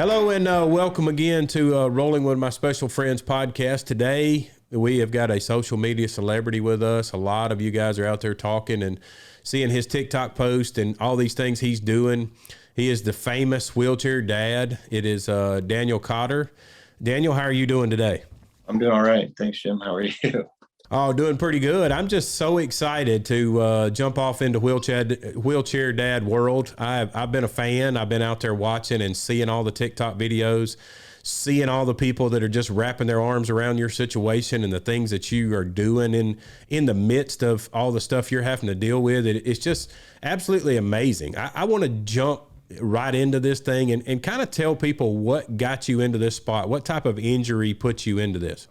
Hello and welcome again to Rolling with My Special Friends podcast. Today, we have got a social media celebrity with us. A lot of you guys are out there talking and seeing his TikTok post and all these things he's doing. He is the famous wheelchair dad. It is Daniel Cotter. Daniel, how are you doing today? I'm doing all right. Thanks, Jim. How are you? Oh, doing pretty good. I'm just so excited to jump off into wheelchair dad world. I've been a fan. I've been out there watching and seeing all the TikTok videos, seeing all the people that are just wrapping their arms around your situation and the things that you are doing in the midst of all the stuff you're having to deal with. It's just absolutely amazing. I want to jump right into this thing and kind of tell people what got you into this spot. What type of injury put you into this?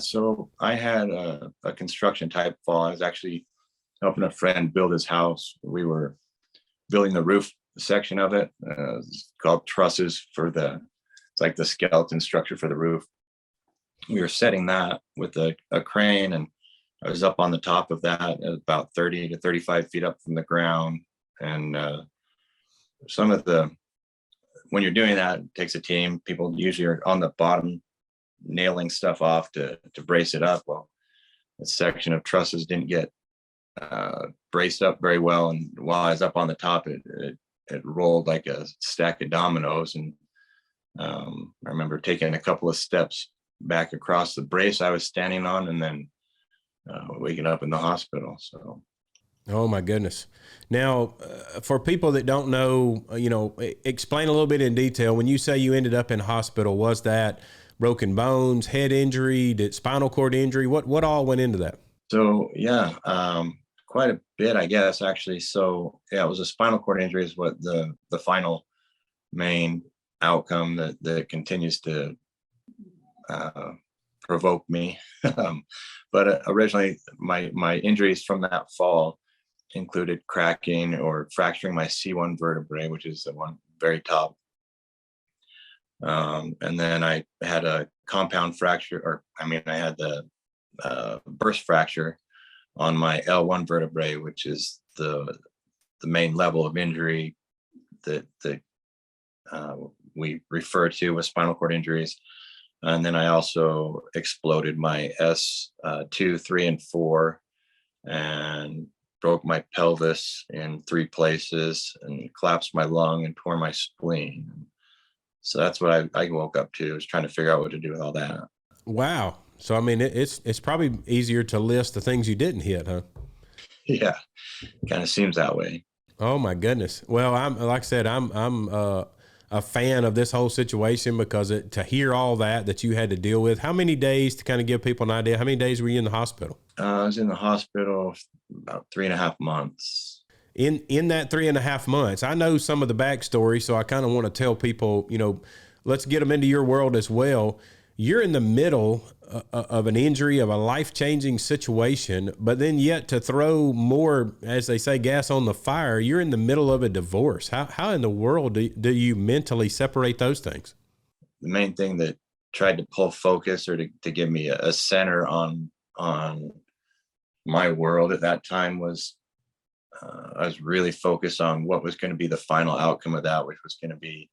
So I had a construction type fall. I was actually helping a friend build his house. We were building the roof section of it. It's called trusses it's like the skeleton structure for the roof. We were setting that with a crane, and I was up on the top of that at about 30 to 35 feet up from the ground. And when you're doing that, it takes a team. People usually are on the bottom nailing stuff off to brace it up. Well, the section of trusses didn't get braced up very well, and while I was up on the top, it rolled like a stack of dominoes. And I remember taking a couple of steps back across the brace I was standing on, and then waking up in the hospital. So. Oh my goodness. Now, for people that don't know, explain a little bit in detail. When you say you ended up in hospital, was that broken bones, head injury, spinal cord injury? What all went into that? So, quite a bit, I guess, actually. So, it was a spinal cord injury is what the final main outcome that continues to provoke me. But originally, my injuries from that fall included cracking or fracturing my C1 vertebrae, which is the one very top. And then I had a compound fracture, I had the burst fracture on my L1 vertebrae, which is the main level of injury that we refer to as spinal cord injuries. And then I also exploded my S2, 3, and 4, and broke my pelvis in 3 places, and collapsed my lung and tore my spleen. So that's what I woke up to, was trying to figure out what to do with all that. Wow. So, it's probably easier to list the things you didn't hit, huh? Yeah, kind of seems that way. Oh my goodness. Well, I'm a fan of this whole situation because to hear all that you had to deal with. How many days, to kind of give people an idea, how many days were you in the hospital? I was in the hospital about 3.5 months. In that 3.5 months, I know some of the backstory, so I kind of want to tell people, let's get them into your world as well. You're in the middle of an injury, of a life-changing situation, but then yet to throw more, as they say, gas on the fire, you're in the middle of a divorce. How in the world do you mentally separate those things? The main thing that tried to pull focus or to give me a center on my world at that time was I was really focused on what was going to be the final outcome of that, which was going to be,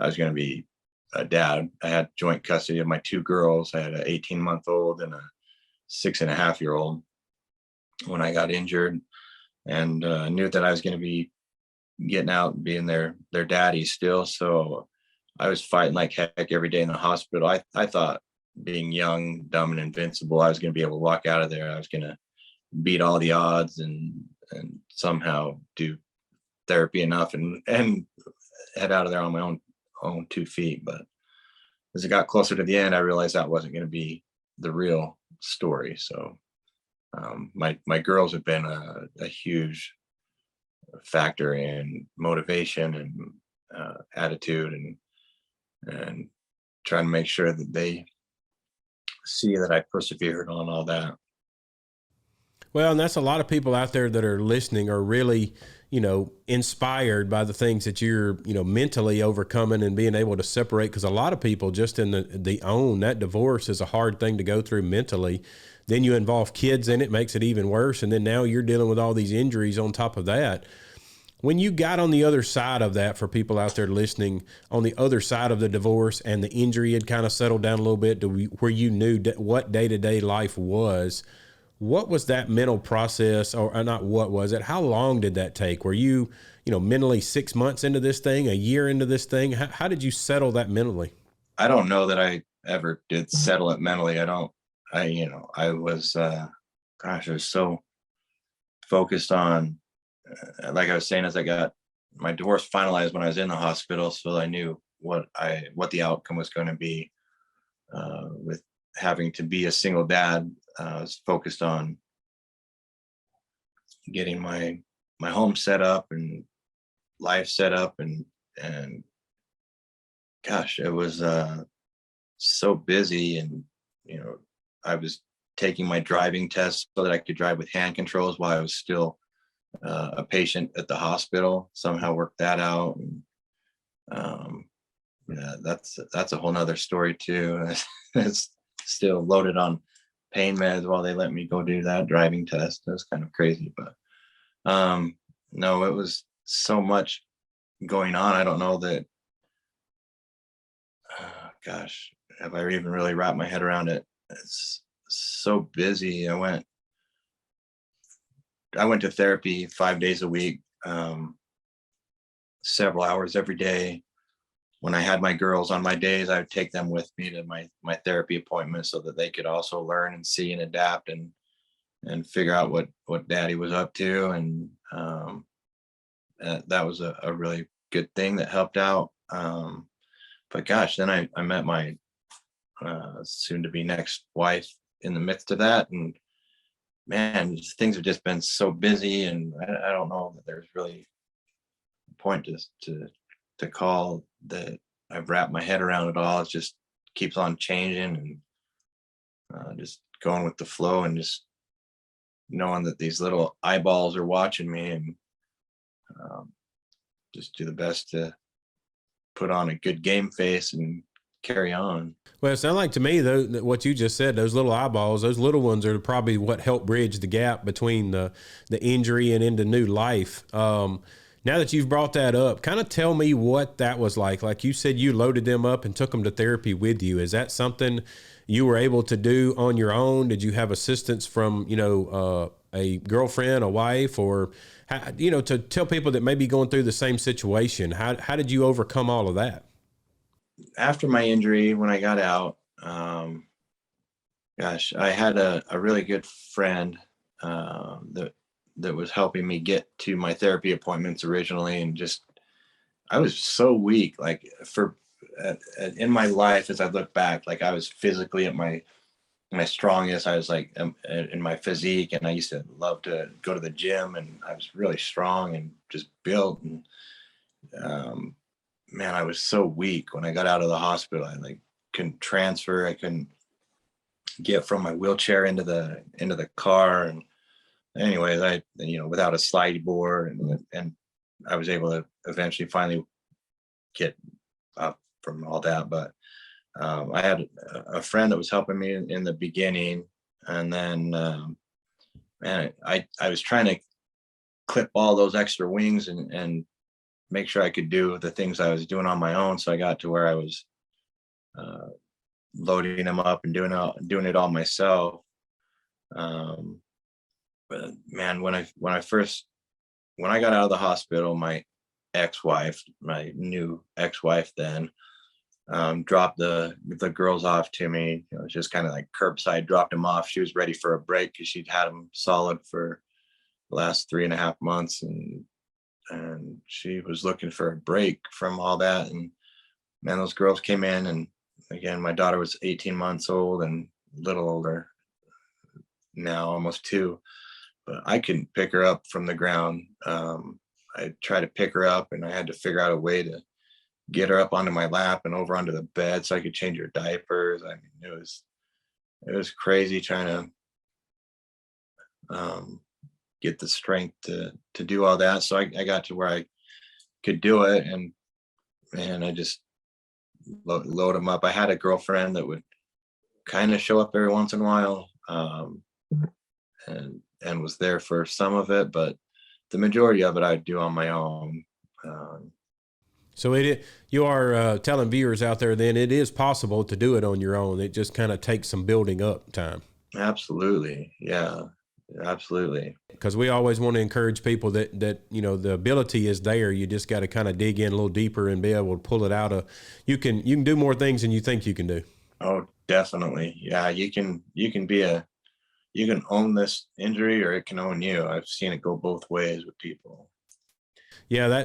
I was going to be a dad. I had joint custody of my 2 girls. I had an 18-month-old and a 6.5-year-old when I got injured, and knew that I was going to be getting out and being their daddy still. So I was fighting like heck every day in the hospital. I thought, being young, dumb, and invincible, I was going to be able to walk out of there. I was going to beat all the odds and somehow do therapy enough and head out of there on my own 2 feet. But as it got closer to the end, I realized that wasn't going to be the real story. So my girls have been a huge factor in motivation and attitude, and trying to make sure that they see that I persevered on all that. Well, and that's a lot of people out there that are listening are really, inspired by the things that you're, mentally overcoming and being able to separate. Because a lot of people just in that divorce is a hard thing to go through mentally. Then you involve kids in it, makes it even worse. And then now you're dealing with all these injuries on top of that. When you got on the other side of that, for people out there listening, on the other side of the divorce and the injury had kind of settled down a little bit where you knew what day-to-day life was, what was that mental process, or not what was it? How long did that take? Were you, mentally 6 months into this thing, a year into this thing? How did you settle that mentally? I don't know that I ever did settle it mentally. I was, I was so focused on, like I was saying, as I got my divorce finalized when I was in the hospital, so I knew what the outcome was going to be. With having to be a single dad, I was focused on getting my home set up and life set up, and gosh, it was so busy. And I was taking my driving test so that I could drive with hand controls while I was still a patient at the hospital. Somehow worked that out. And yeah, that's a whole nother story too. It's still loaded on pain meds while they let me go do that driving test. It was kind of crazy, but no, it was so much going on. I don't know that, gosh, have I even really wrapped my head around it? It's so busy. I went to therapy 5 days a week, several hours every day. When I had my girls on my days, I would take them with me to my therapy appointments so that they could also learn and see and adapt and figure out what daddy was up to. And that was a really good thing that helped out. But gosh, then I met my soon to be next wife in the midst of that. And man, things have just been so busy. And I don't know that there's really a point to call that I've wrapped my head around it all. It just keeps on changing, and just going with the flow, and just knowing that these little eyeballs are watching me, and just do the best to put on a good game face and carry on. Well, it sounds like to me, though, that what you just said, those little eyeballs, those little ones are probably what helped bridge the gap between the injury and into new life. Now that you've brought that up, kind of tell me what that was like. Like you said, you loaded them up and took them to therapy with you. Is that something you were able to do on your own? Did you have assistance from, a girlfriend, a wife, or, to tell people that may be going through the same situation? How did you overcome all of that? After my injury, when I got out, gosh, I had a really good friend that was helping me get to my therapy appointments originally. And just, I was so weak, like in my life, as I look back, like I was physically at my strongest. I was like in my physique, and I used to love to go to the gym, and I was really strong and just built. And man, I was so weak when I got out of the hospital. I like couldn't transfer. I couldn't get from my wheelchair into the car. And anyways, without a slidey board, and I was able to eventually finally get up from all that. But I had a friend that was helping me in the beginning, and then man, I was trying to clip all those extra wings and make sure I could do the things I was doing on my own. So I got to where I was loading them up and doing it all myself. But man, when I got out of the hospital, my new ex-wife then dropped the girls off to me. It was just kind of like curbside, dropped them off. She was ready for a break because she'd had them solid for the last 3.5 months, and she was looking for a break from all that. And man, those girls came in, and again, my daughter was 18 months old and a little older now, almost 2, but I couldn't pick her up from the ground. I tried to pick her up, and I had to figure out a way to get her up onto my lap and over onto the bed so I could change her diapers. I mean, it was crazy trying to get the strength to do all that. So I got to where I could do it, and man, I just load them up. I had a girlfriend that would kind of show up every once in a while, and was there for some of it, but the majority of it I do on my own. Um, So you are telling viewers out there, then it is possible to do it on your own. It just kind of takes some building up time. Absolutely. Yeah, absolutely. Because we always want to encourage people that the ability is there. You just got to kind of dig in a little deeper and be able to pull it out of. You can do more things than you think you can do. Oh, definitely. Yeah, you can own this injury or it can own you. I've seen it go both ways with people. Yeah,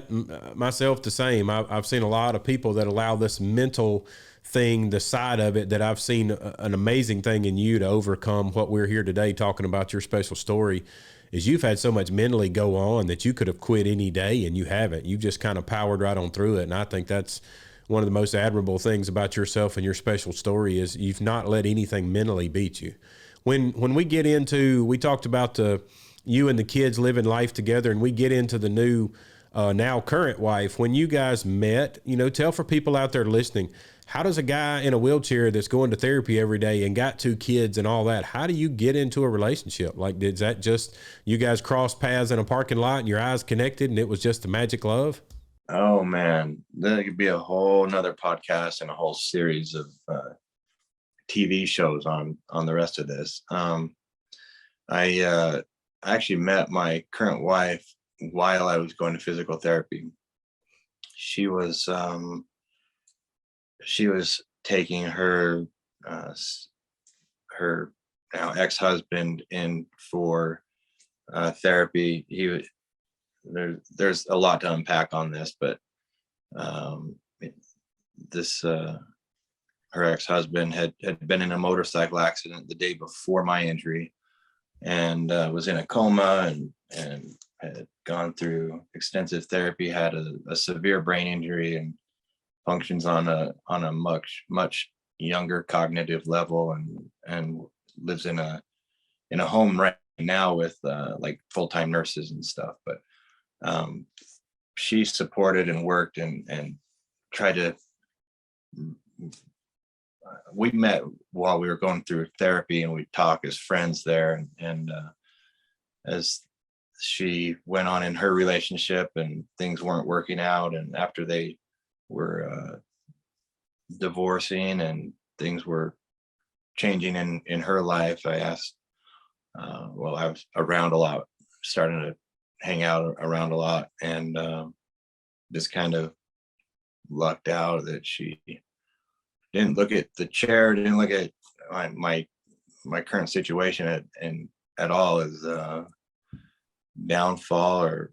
myself the same. I've seen a lot of people that allow this mental thing, the side of it, that I've seen an amazing thing in you to overcome what we're here today talking about your special story. Is you've had so much mentally go on that you could have quit any day and you haven't. You've just kind of powered right on through it. And I think that's one of the most admirable things about yourself and your special story is you've not let anything mentally beat you. When we talked about you and the kids living life together, and we get into the new now current wife. When you guys met, tell for people out there listening, how does a guy in a wheelchair that's going to therapy every day and got 2 kids and all that, how do you get into a relationship? Like, is that just you guys cross paths in a parking lot and your eyes connected and it was just the magic love? Oh man, there could be a whole nother podcast and a whole series of TV shows on the rest of this. I actually met my current wife while I was going to physical therapy. She was taking her her now ex-husband in for therapy. There's a lot to unpack on this, but um, this her ex-husband had been in a motorcycle accident the day before my injury, and was in a coma and had gone through extensive therapy, had a severe brain injury, and functions on a much younger cognitive level, and lives in a home right now with like full-time nurses and stuff. But she supported and worked and tried to. We met while we were going through therapy, and we talk as friends there, and as she went on in her relationship and things weren't working out, and after they were divorcing and things were changing in her life, I asked, well, I was around a lot, starting to hang out around a lot, and just kind of lucked out that she didn't look at the chair, didn't look at my current situation at all as downfall or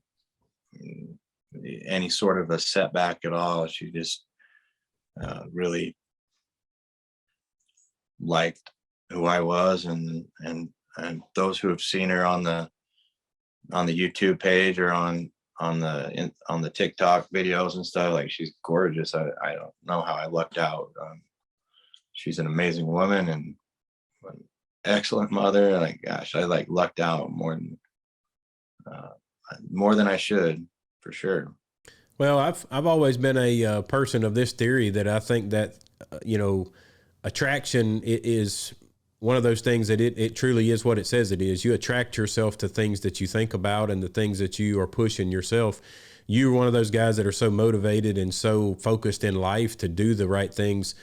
any sort of a setback at all. She just really liked who I was, and those who have seen her on the YouTube page or on the TikTok videos and stuff, like, she's gorgeous. I don't know how I lucked out. She's an amazing woman and an excellent mother. Like, gosh, I like lucked out more than I should, for sure. Well, I've always been a person of this theory that I think that attraction is one of those things that it truly is what it says it is. You attract yourself to things that you think about and the things that you are pushing yourself. You're one of those guys that are so motivated and so focused in life to do the right things.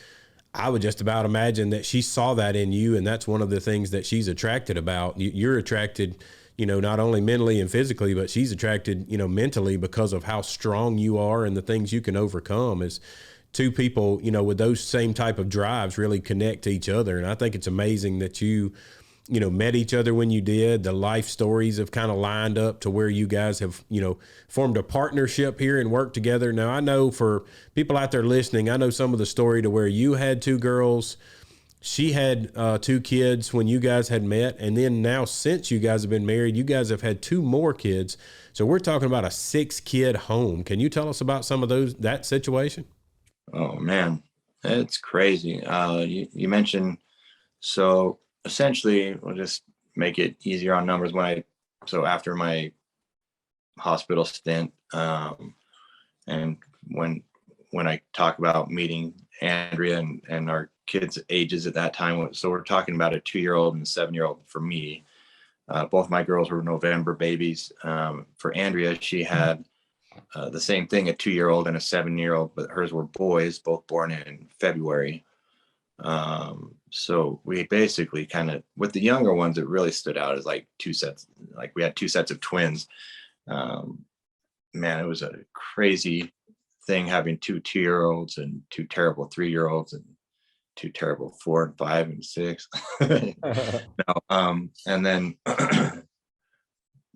I would just about imagine that she saw that in you, and that's one of the things that she's attracted about. You're attracted, not only mentally and physically, but she's attracted, mentally, because of how strong you are and the things you can overcome. Is 2 people, with those same type of drives really connect to each other. And I think it's amazing that you met each other when you did. The life stories have kind of lined up to where you guys have, formed a partnership here and worked together. Now, I know for people out there listening, I know some of the story to where you had 2 girls. She had 2 kids when you guys had met. And then now, since you guys have been married, you guys have had 2 more kids. So we're talking about a 6-kid home. Can you tell us about some of that situation? Oh man, it's crazy. You mentioned, so essentially, we'll just make it easier on numbers. So after my hospital stint, and when I talk about meeting Andrea and our kids' ages at that time, so we're talking about a 2-year-old and a 7-year-old for me. Both my girls were November babies. For Andrea, she had the same thing, a 2-year-old and a 7-year-old, but hers were boys, both born in February. So we basically kind of, with the younger ones, it really stood out as like we had 2 sets of twins. Man, it was a crazy thing having 2 2-year-olds and 2 terrible 3-year-olds and 2 terrible 4 and 5 and 6. And then,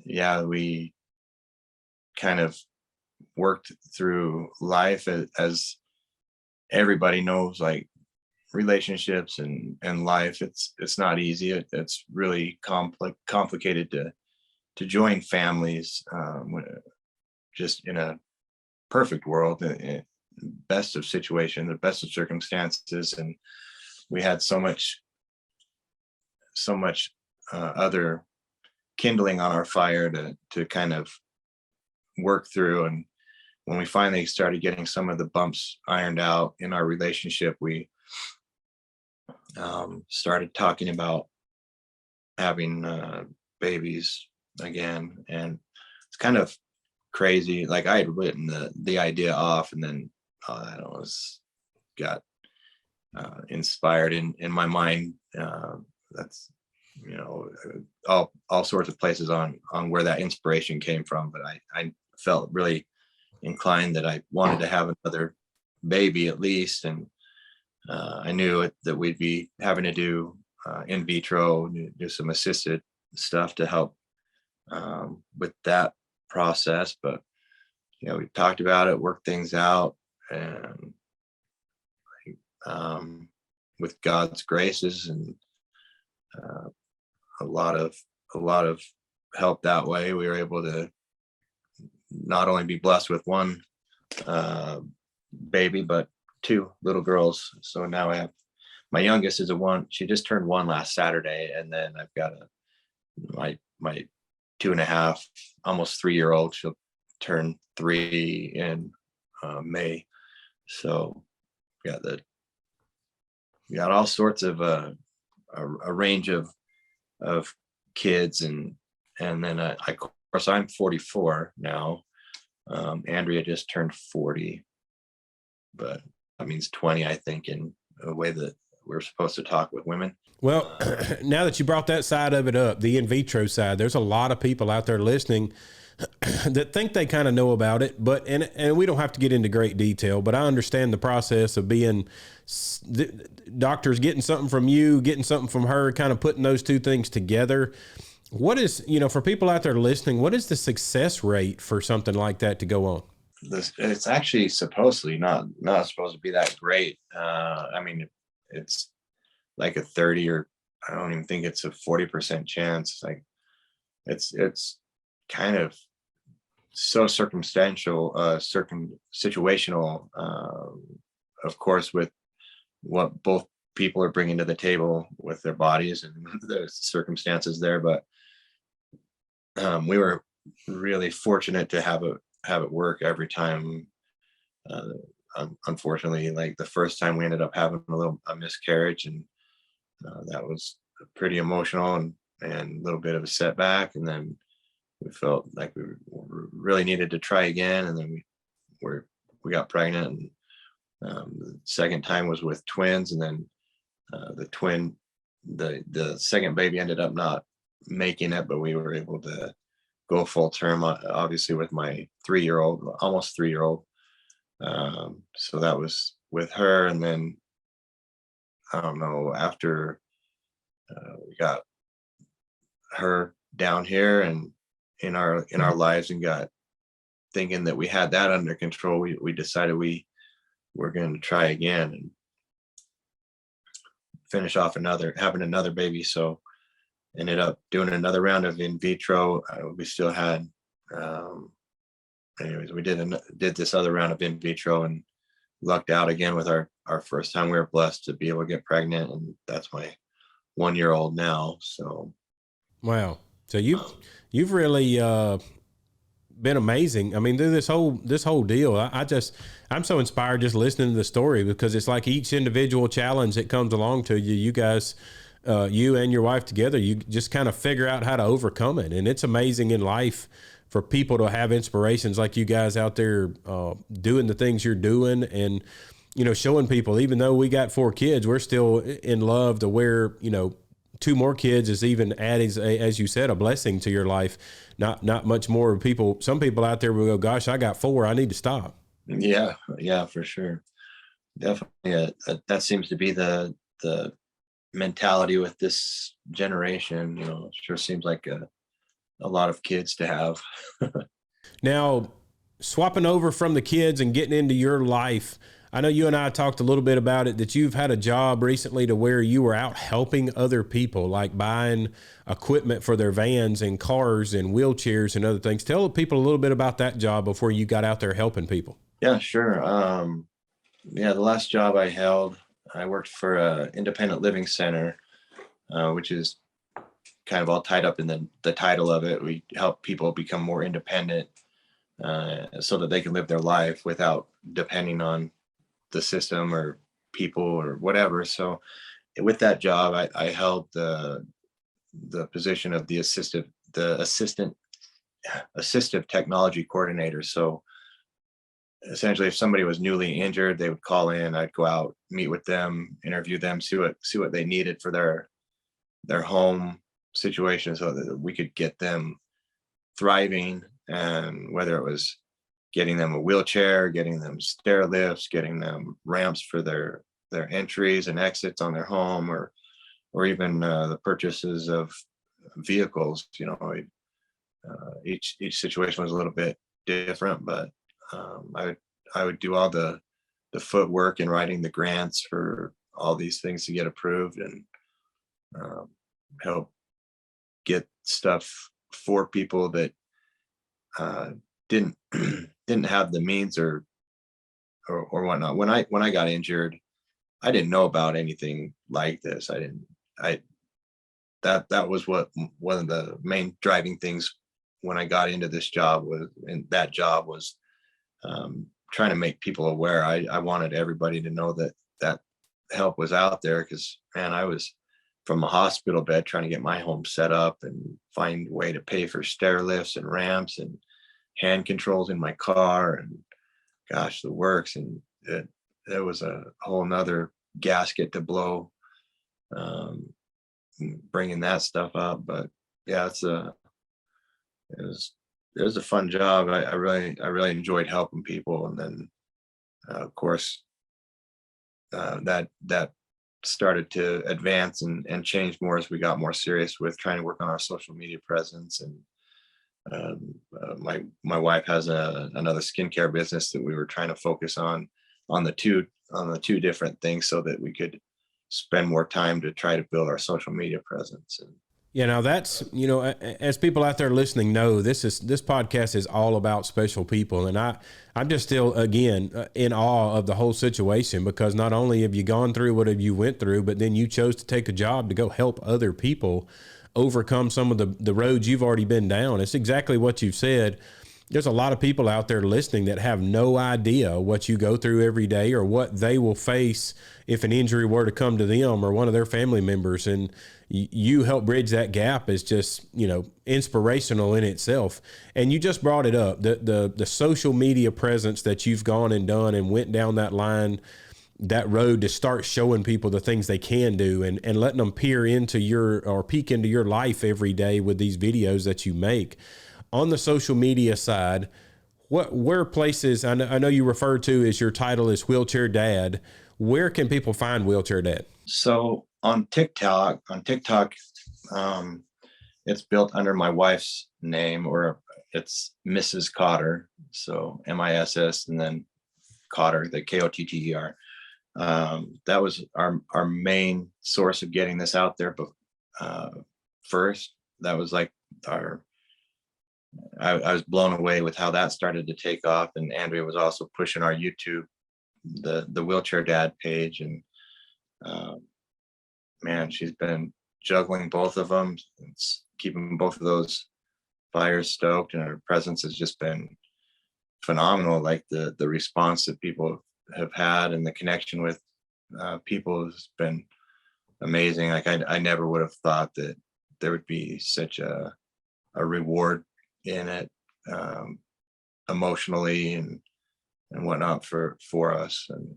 yeah, we kind of worked through life as everybody knows, like relationships and life. It's not easy. It's really complicated to join families. Just in a perfect world, best of situation, the best of circumstances, and we had so much other kindling on our fire to kind of work through. And when we finally started getting some of the bumps ironed out in our relationship, we started talking about having babies again. And it's kind of crazy. Like, I had written the idea off, and then I don't know, got inspired in my mind. That's, all sorts of places on where that inspiration came from. But I felt really inclined that I wanted to have another baby at least. And I knew that we'd be having to do in vitro, do some assisted stuff to help with that process. But we talked about it, worked things out, and with God's graces and a lot of help that way, we were able to not only be blessed with one baby, but 2 little girls. So now I have, my youngest is she just turned 1 last Saturday, and then I've got my 2.5, almost 3-year-old. She'll turn 3 in May. So we got all sorts of a range of kids, and then of course I'm 44 now. Andrea just turned 40, but that means 20, I think, in a way that we're supposed to talk with women. Well, now that you brought that side of it up, the in vitro side, there's a lot of people out there listening that think they kind of know about it, but and we don't have to get into great detail, but I understand the process of being doctors getting something from you, getting something from her, kind of putting those two things together. What is, for people out there listening, what is the success rate for something like that to go on? It's actually supposedly not supposed to be that great. I mean, it's like a 30, or I don't even think it's a 40% chance. Like, it's kind of so circumstantial, situational, of course, with what both people are bringing to the table with their bodies and the circumstances there. But we were really fortunate to have it work every time. Unfortunately, like the first time, we ended up having a miscarriage, and that was pretty emotional and a little bit of a setback. And then we felt like we really needed to try again, and then we got pregnant. And the second time was with twins, and then the second baby ended up not making it, but we were able to go full term, obviously, with my 3-year-old, almost 3-year-old. So that was with her. And then I don't know, after we got her down here and in our lives, and got thinking that we had that under control, we decided we were going to try again and finish off having another baby. So ended up doing another round of in vitro. We still had anyways, we did this other round of in vitro and lucked out again with our first time. We were blessed to be able to get pregnant, and that's my 1-year-old now. So wow. So you've really been amazing. I mean, through this whole deal, I'm so inspired just listening to the story, because it's like each individual challenge that comes along to you guys you and your wife together, you just kind of figure out how to overcome it. And it's amazing in life for people to have inspirations like you guys out there doing the things you're doing, and showing people, even though we got 4 kids, we're still in love to where 2 more kids is even adding, as you said, a blessing to your life. Not much more people. Some people out there will go, "Gosh, I got 4. I need to stop." Yeah, yeah, for sure. Definitely. That seems to be the mentality with this generation. It sure seems like a lot of kids to have. Now, swapping over from the kids and getting into your life, I know you and I talked a little bit about it, that you've had a job recently to where you were out helping other people, like buying equipment for their vans and cars and wheelchairs and other things. Tell people a little bit about that job before you got out there helping people. Yeah, sure. Yeah, the last job I held, I worked for a independent living center, which is kind of all tied up in the title of it. We help people become more independent, so that they can live their life without depending on the system or people or whatever. So with that job, I held the position of the assistive technology coordinator. So essentially, if somebody was newly injured, they would call in. I'd go out, meet with them, interview them, see what they needed for their home situation, so that we could get them thriving. And whether it was getting them a wheelchair, getting them stair lifts, getting them ramps for their entries and exits on their home, or even the purchases of vehicles. Each situation was a little bit different, but I would do all the footwork and writing the grants for all these things to get approved, and um, help get stuff for people that uh, didn't didn't have the means or whatnot. When I got injured, I didn't know about anything like this. I that was one of the main driving things when I got into this job was, and that job was, trying to make people aware. I wanted everybody to know that help was out there, because man, I was from a hospital bed trying to get my home set up and find a way to pay for stair lifts and ramps and hand controls in my car, and gosh, the works. And it was a whole nother gasket to blow, um, bringing that stuff up. But yeah, it was it was a fun job. I really enjoyed helping people. And then of course, that started to advance and change more as we got more serious with trying to work on our social media presence. And my wife has another skincare business that we were trying to focus on the two different things, so that we could spend more time to try to build our social media presence. And Now that's, as people out there listening know, this podcast is all about special people. And I'm just still, again, in awe of the whole situation, because not only have you gone through what you went through, but then you chose to take a job to go help other people overcome some of the roads you've already been down. It's exactly what you've said. There's a lot of people out there listening that have no idea what you go through every day, or what they will face if an injury were to come to them or one of their family members. And you help bridge that gap is just, inspirational in itself. And you just brought it up, the social media presence that you've gone and done and went down that line, that road, to start showing people the things they can do, and letting them peek into your life every day with these videos that you make. On the social media side, where places, I know you refer to as your title is Wheelchair Dad, where can people find Wheelchair Dad? so on TikTok, it's built under my wife's name, or it's Mrs. Cotter. So MISS and then Cotter, the KOTTER. That was our main source of getting this out there. But first, that was like I was blown away with how that started to take off. And Andrea was also pushing our YouTube, the Wheelchair Dad page. And man, she's been juggling both of them. It's keeping both of those fires stoked, and her presence has just been phenomenal. Like the response that people have had, and the connection with people has been amazing. Like I never would have thought that there would be such a reward in it, um, emotionally and whatnot for us. And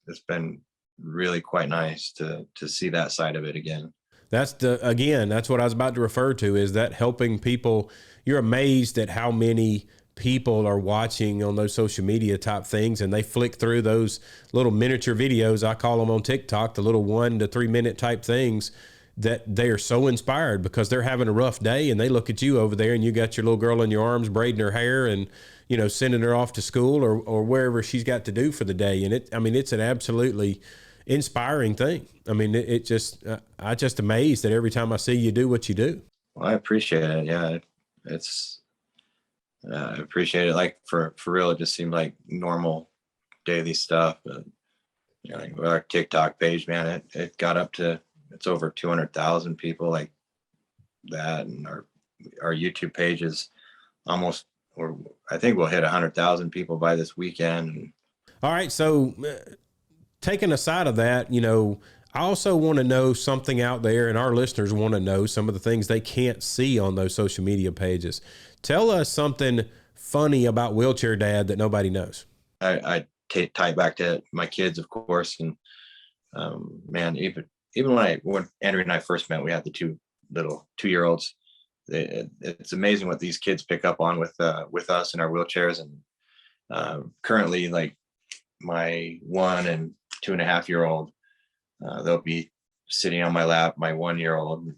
it's been really quite nice to see that side of it again. That's what I was about to refer to, is that helping people. You're amazed at how many people are watching on those social media type things, and they flick through those little miniature videos. I call them on TikTok, the little 1 to 3 minute type things, that they are so inspired because they're having a rough day, and they look at you over there and you got your little girl in your arms braiding her hair and, sending her off to school or wherever she's got to do for the day. And it's an absolutely inspiring thing. I just amazed that every time I see you do what you do. Well, I appreciate it. Yeah, it's I appreciate it. Like for real, it just seemed like normal daily stuff. But like with our TikTok page, man, it got up to, it's over 200,000 people like that, and our YouTube page is almost, or I think we'll hit 100,000 people by this weekend. All right, so taking aside of that, I also want to know something out there, and our listeners want to know some of the things they can't see on those social media pages. Tell us something funny about Wheelchair Dad that nobody knows. I tie it back to my kids, of course, and man, even when Andrew and I first met, we had the two little 2-year-olds. It's amazing what these kids pick up on with us in our wheelchairs. And currently, like my 1 and 2.5-year-old, they'll be sitting on my lap. My 1-year-old,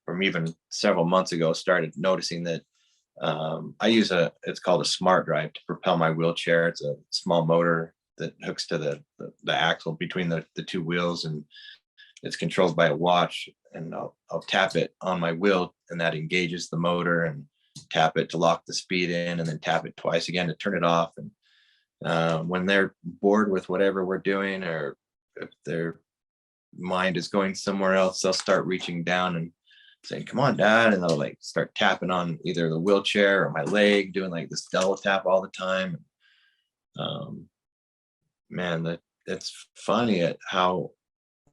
from even several months ago, started noticing that I use it's called a smart drive to propel my wheelchair. It's a small motor that hooks to the axle between the two wheels, and it's controlled by a watch. And I'll tap it on my wheel, and that engages the motor, and tap it to lock the speed in, and then tap it twice again to turn it off. And when they're bored with whatever we're doing, or if their mind is going somewhere else, they'll start reaching down and saying, "Come on, Dad," and they'll like start tapping on either the wheelchair or my leg, doing like this double tap all the time. Man, it's funny at how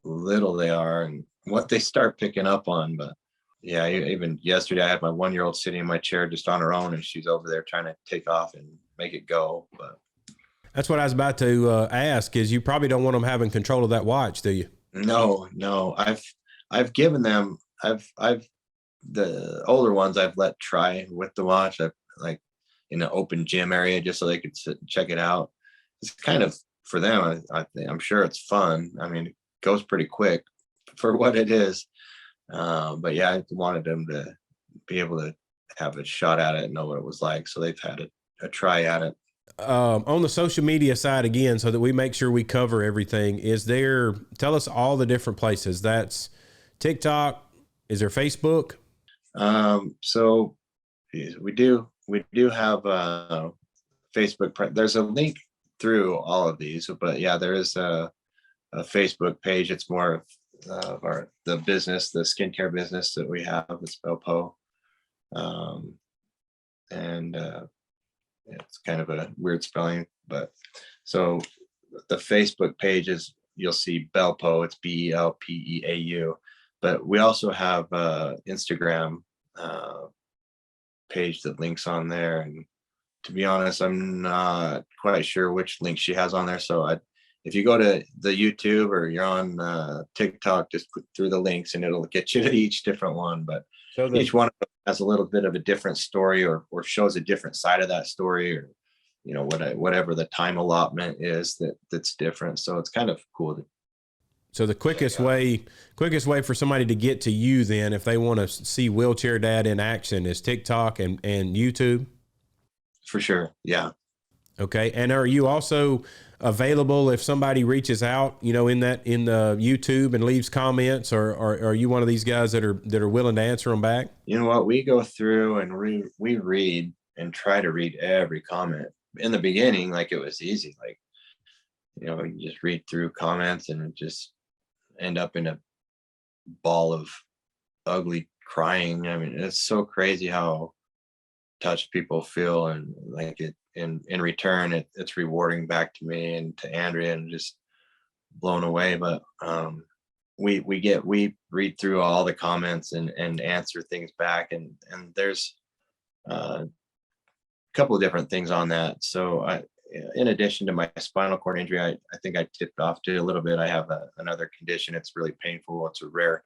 little they are and what they start picking up on. But yeah, even yesterday I had my 1-year-old sitting in my chair just on her own, and she's over there trying to take off and make it go. But That's what I was about to ask, is you probably don't want them having control of that watch, do you? no, I've given them, I've the older ones I've let try with the watch. I've like in an open gym area just so they could sit and check it out. It's kind of for them. I'm sure it's fun. I mean, it goes pretty quick for what it is. But yeah, I wanted them to be able to have a shot at it and know what it was like. So they've had a try at it. On the social media side again, so that we make sure we cover everything, tell us all the different places. That's TikTok. Is there Facebook? So we do have Facebook. There's a link through all of these, but yeah, there is a Facebook page. It's more of the business, the skincare business that we have. It's Belpo. And it's kind of a weird spelling, but so the Facebook page is, you'll see Belpo. It's BELPEAU. But we also have Instagram page that links on there. And to be honest, I'm not quite sure which link she has on there. So if you go to the YouTube or you're on TikTok, just put through the links and it'll get you to each different one. But each one of them has a little bit of a different story, or shows a different side of that story, or whatever the time allotment is that's different. So it's kind of cool to. So the quickest way for somebody to get to you then, if they want to see Wheelchair Dad in action, is TikTok and YouTube? For sure. Yeah. Okay. And are you also available if somebody reaches out, in the YouTube and leaves comments, or are you one of these guys that are willing to answer them back? You know what? We go through and we read and try to read every comment. In the beginning, like, it was easy. Like, you just read through comments and it just end up in a ball of ugly crying. I mean, it's so crazy how touched people feel, and like it in return, it's rewarding back to me and to Andrea, and just blown away. But we read through all the comments and answer things back, and there's a couple of different things on that. So in addition to my spinal cord injury, I think I tipped off to a little bit. I have another condition. It's really painful. It's a rare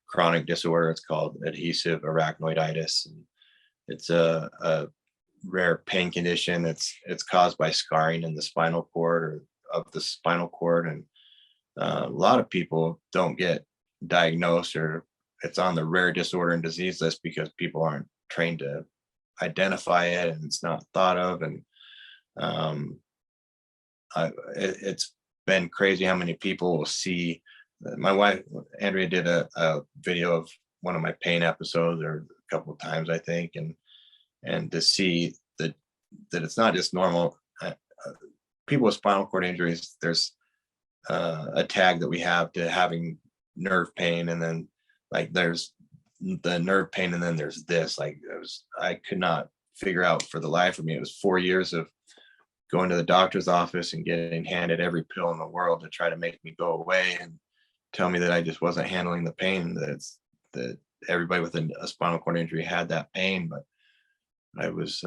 chronic disorder. It's called adhesive arachnoiditis, and it's a rare pain condition. It's caused by scarring in the spinal cord or of the spinal cord, and a lot of people don't get diagnosed, or it's on the rare disorder and disease list because people aren't trained to identify it, and it's not thought of. And um, it's been crazy how many people will see. My wife Andrea did a video of one of my pain episodes, or a couple of times I think, and to see that it's not just normal. People with spinal cord injuries, there's a tag that we have to having nerve pain, and then like there's the nerve pain, and then there's this. Like I could not figure out for the life of me. It was 4 years of going to the doctor's office and getting handed every pill in the world to try to make me go away and tell me that I just wasn't handling the pain. That everybody with a spinal cord injury had that pain, but I was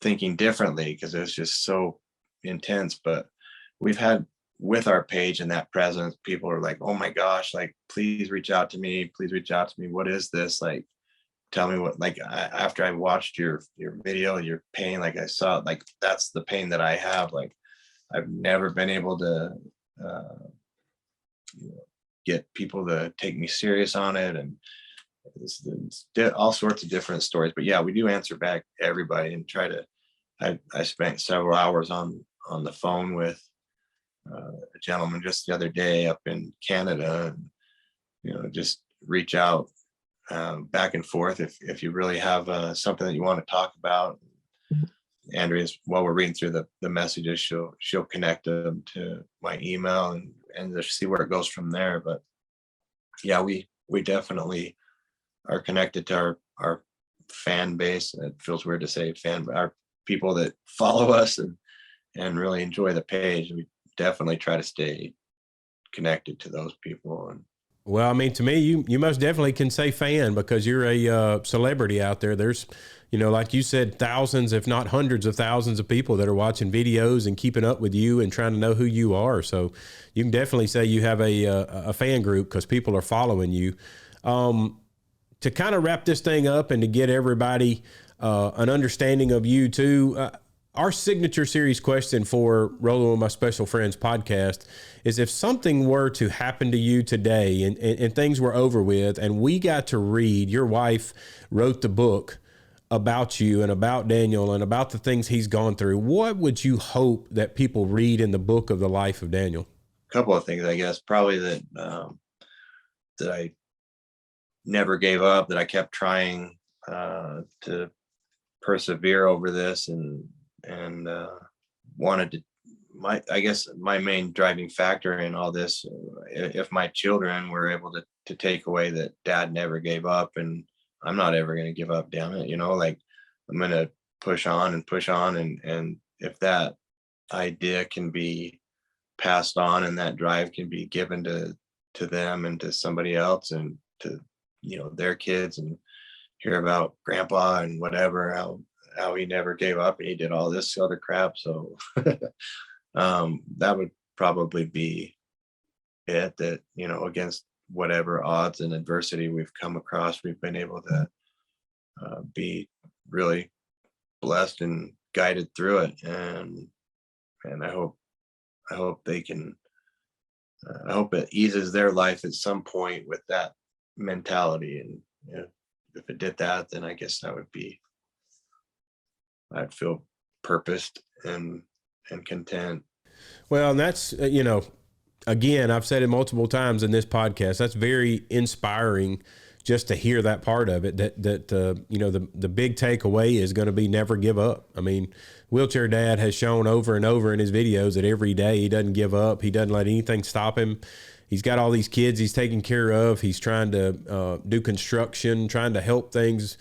thinking differently because it was just so intense. But we've had, with our page and that presence, people are like, oh my gosh, like, please reach out to me. Please reach out to me. What is this? Like, tell me what, like, after I watched your video, your pain, like I saw, like, that's the pain that I have. Like, I've never been able to get people to take me serious on it. And it's all sorts of different stories. But yeah, we do answer back everybody and try to, I spent several hours on the phone with a gentleman just the other day up in Canada, and just reach out back and forth if you really have something that you want to talk about. Andrea's, while we're reading through the messages, she'll connect them to my email and just see where it goes from there. But yeah, we definitely are connected to our fan base. It feels weird to say fan, but our people that follow us and really enjoy the page. We definitely try to stay connected to those people. And well, I mean, to me, you most definitely can say fan, because you're a celebrity out there. There's, like you said, thousands, if not hundreds of thousands of people that are watching videos and keeping up with you and trying to know who you are. So you can definitely say you have a fan group because people are following you. To kind of wrap this thing up and to get everybody an understanding of you too, our signature series question for Rolling with My Special Friends podcast is, if something were to happen to you today and things were over with and we got to read, your wife wrote the book about you and about Daniel and about the things he's gone through, what would you hope that people read in the book of the life of Daniel? a couple of things, I guess. Probably that that I never gave up, that I kept trying to persevere over this, and wanted to, I guess my main driving factor in all this, if my children were able to take away that Dad never gave up, and I'm not ever going to give up, damn it, like, I'm going to push on and push on, and if that idea can be passed on and that drive can be given to them and to somebody else and to their kids, and hear about Grandpa and whatever, how he never gave up and he did all this other crap. So that would probably be it, that against whatever odds and adversity we've come across, we've been able to be really blessed and guided through it. And I hope they can, I hope it eases their life at some point with that mentality. And if it did that, then I guess I'd feel purposed and content. Well, and that's, again, I've said it multiple times in this podcast, that's very inspiring just to hear that part of it, that the big takeaway is going to be never give up. I mean, Wheelchair Dad has shown over and over in his videos that every day he doesn't give up. He doesn't let anything stop him. He's got all these kids he's taking care of. He's trying to do construction, trying to help things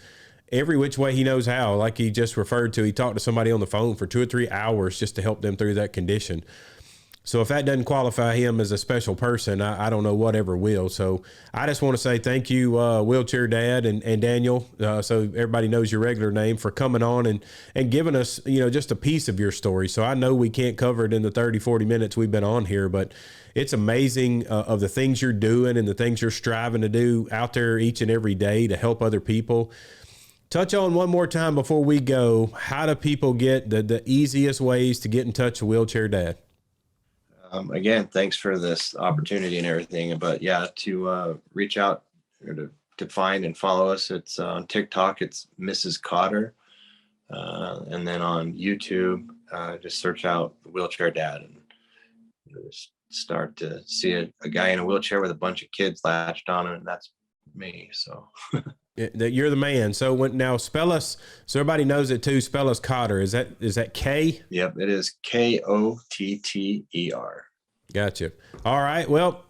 every which way he knows how. Like he just referred to, he talked to somebody on the phone for 2 or 3 hours just to help them through that condition. So if that doesn't qualify him as a special person, I don't know whatever will. So I just want to say thank you, Wheelchair Dad and Daniel, so everybody knows your regular name, for coming on and giving us, just a piece of your story. So I know we can't cover it in the 30, 40 minutes we've been on here, but it's amazing of the things you're doing and the things you're striving to do out there each and every day to help other people. Touch on one more time before we go, how do people get the easiest ways to get in touch with Wheelchair Dad? Again, thanks for this opportunity and everything. But yeah, to reach out or to find and follow us, it's on TikTok, it's Mrs. Cotter. And then on YouTube, just search out Wheelchair Dad and just start to see a guy in a wheelchair with a bunch of kids latched on him, and that's me. So that you're the man. So now spell us, so everybody knows it too. Spell us Cotter. Is that K? Yep, it is Kotter. Gotcha. All right. Well,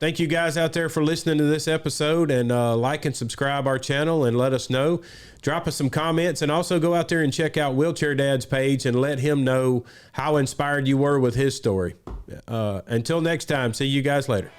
thank you guys out there for listening to this episode, and like and subscribe our channel and let us know. Drop us some comments, and also go out there and check out Wheelchair Dad's page and let him know how inspired you were with his story. Until next time, see you guys later.